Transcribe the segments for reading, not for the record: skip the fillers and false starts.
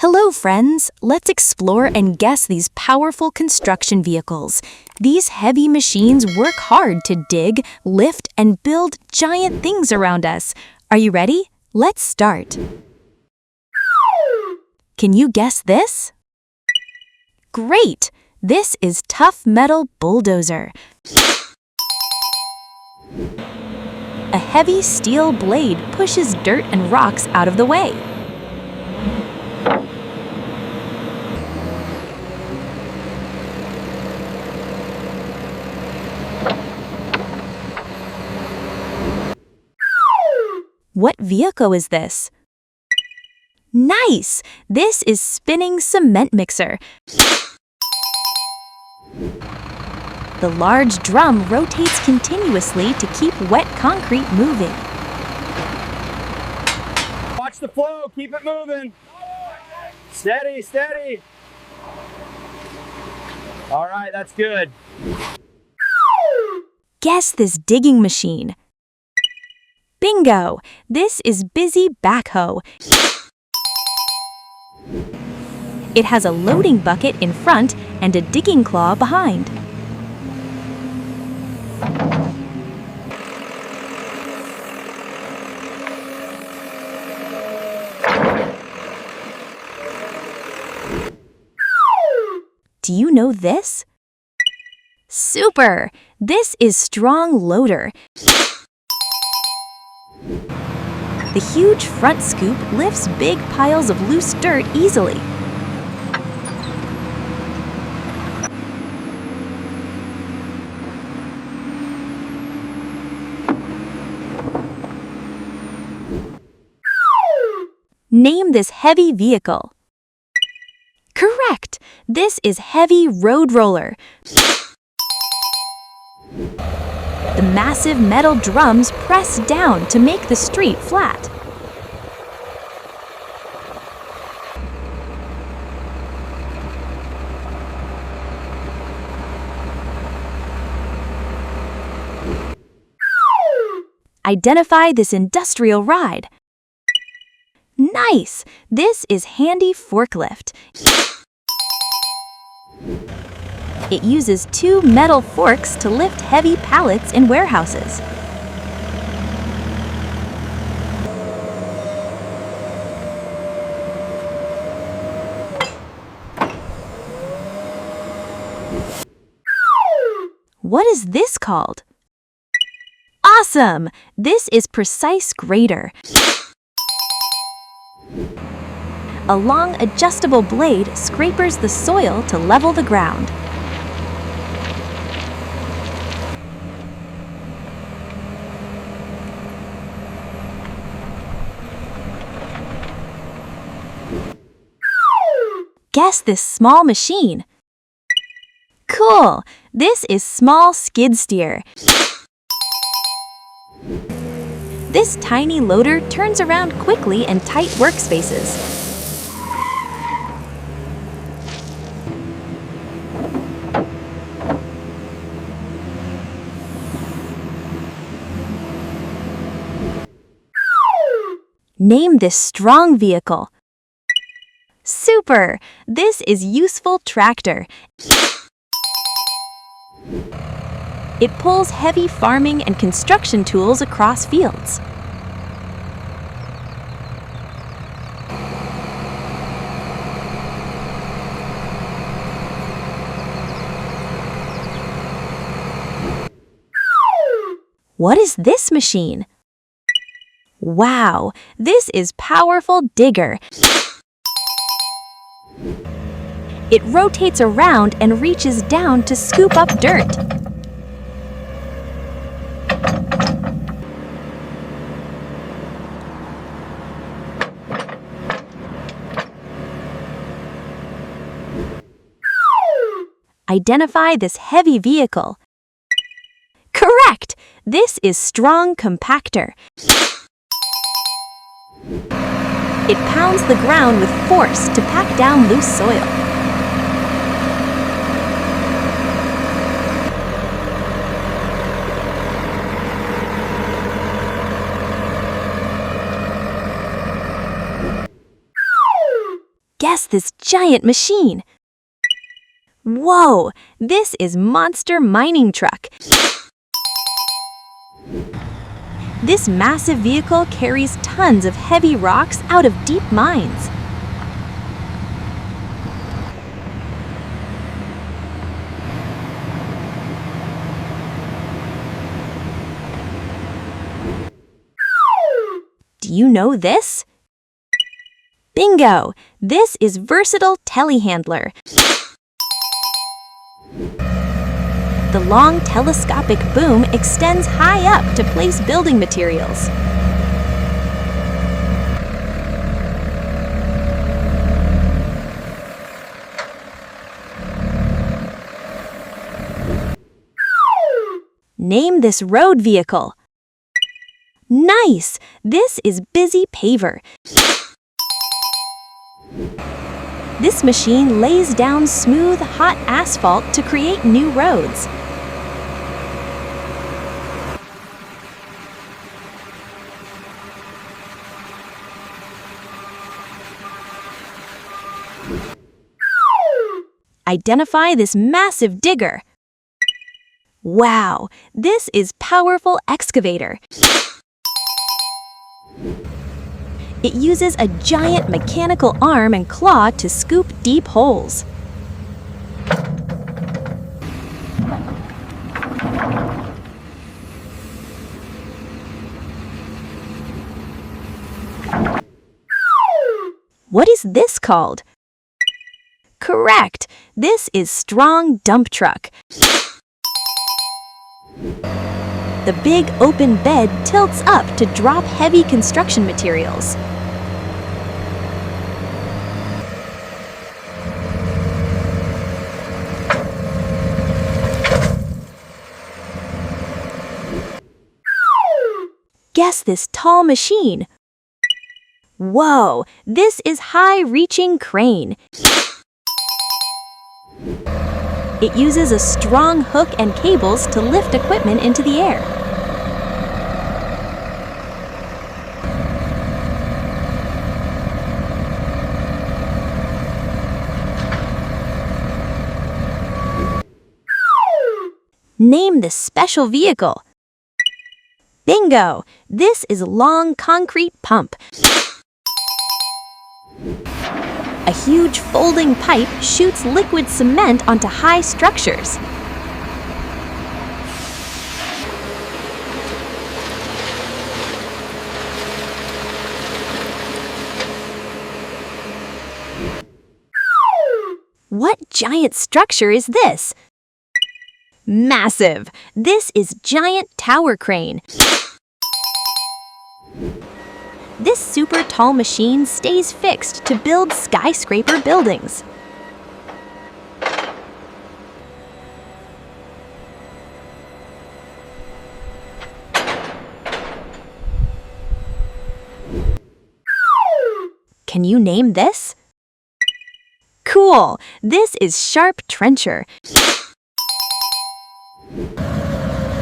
Hello, friends! Let's explore and guess these powerful construction vehicles. These heavy machines work hard to dig, lift, and build giant things around us. Are you ready? Let's start. Can you guess this? Great! This is Tough Metal Bulldozer. A heavy steel blade pushes dirt and rocks out of the way. What vehicle is this? Nice! This is Spinning Cement Mixer. The large drum rotates continuously to keep wet concrete moving. Watch the flow, keep it moving. Steady, steady. All right, that's good. Guess this digging machine. Bingo! This is Busy Backhoe. It has a loading bucket in front and a digging claw behind. Do you know this? Super! This is Strong Loader. The huge front scoop lifts big piles of loose dirt easily. Name this heavy vehicle. Correct! This is Heavy Road Roller. The massive metal drums press down to make the street flat. Identify this industrial ride. Nice! This is Handy Forklift. It uses two metal forks to lift heavy pallets in warehouses. What is this called? Awesome! This is Precise Grader. A long adjustable blade scrapers the soil to level the ground. Guess this small machine. Cool! This is Small Skid Steer. This tiny loader turns around quickly in tight workspaces. Name this strong vehicle. Super! This is Useful Tractor. It pulls heavy farming and construction tools across fields. What is this machine? Wow! This is Powerful Digger. It rotates around and reaches down to scoop up dirt. Identify this heavy vehicle. Correct! This is Strong Compactor. It pounds the ground with force to pack down loose soil. Guess this giant machine. Whoa, this is Monster Mining Truck. This massive vehicle carries tons of heavy rocks out of deep mines. Do you know this? Bingo! This is Versatile Telehandler. The long telescopic boom extends high up to place building materials. Name this road vehicle. Nice! This is Busy Paver. This machine lays down smooth, hot asphalt to create new roads. Identify this massive digger. Wow, this is Powerful Excavator. It uses a giant mechanical arm and claw to scoop deep holes. What is this called? Correct! This is Strong Dump Truck. The big open bed tilts up to drop heavy construction materials. Guess this tall machine. Whoa, this is High-Reaching Crane. It uses a strong hook and cables to lift equipment into the air. Name this special vehicle. Bingo! This is Long Concrete Pump. A huge folding pipe shoots liquid cement onto high structures. What giant structure is this? Massive! This is Giant Tower Crane. This super tall machine stays fixed to build skyscraper buildings. Can you name this? Cool! This is Sharp Trencher.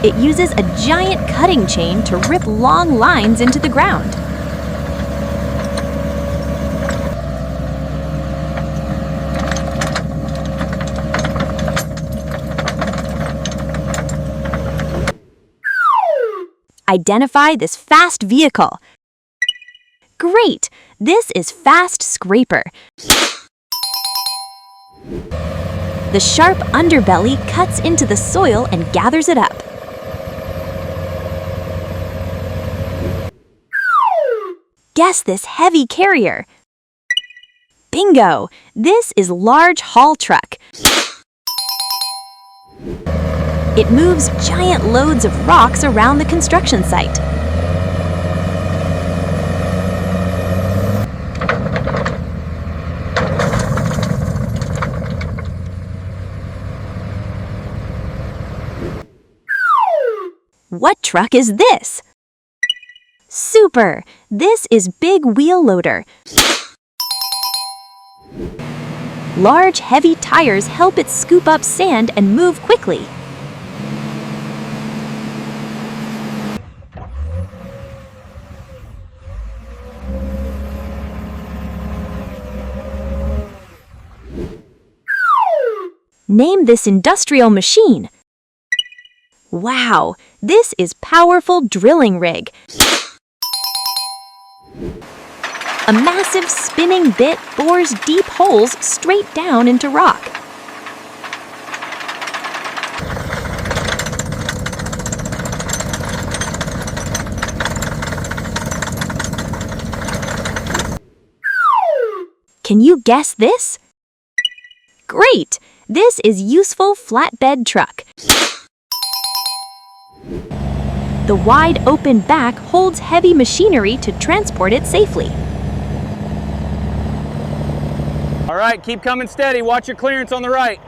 It uses a giant cutting chain to rip long lines into the ground. Identify this fast vehicle. Great! This is Fast Scraper. The sharp underbelly cuts into the soil and gathers it up. Guess this heavy carrier. Bingo! This is Large Haul Truck. It moves giant loads of rocks around the construction site. What truck is this? Super! This is Big Wheel Loader. Large, heavy tires help it scoop up sand and move quickly. Name this industrial machine. Wow, this is powerful drilling rig. A massive spinning bit bores deep holes straight down into rock. Can you guess this? Great! This is useful flatbed truck. The wide open back holds heavy machinery to transport it safely. All right, keep coming steady. Watch your clearance on the right.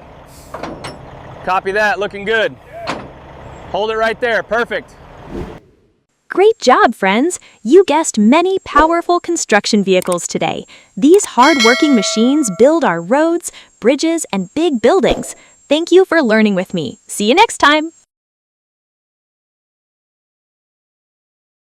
Copy that, looking good. Hold it right there, perfect. Great job, friends! You guessed many powerful construction vehicles today. These hard-working machines build our roads, bridges, and big buildings. Thank you for learning with me. See you next time!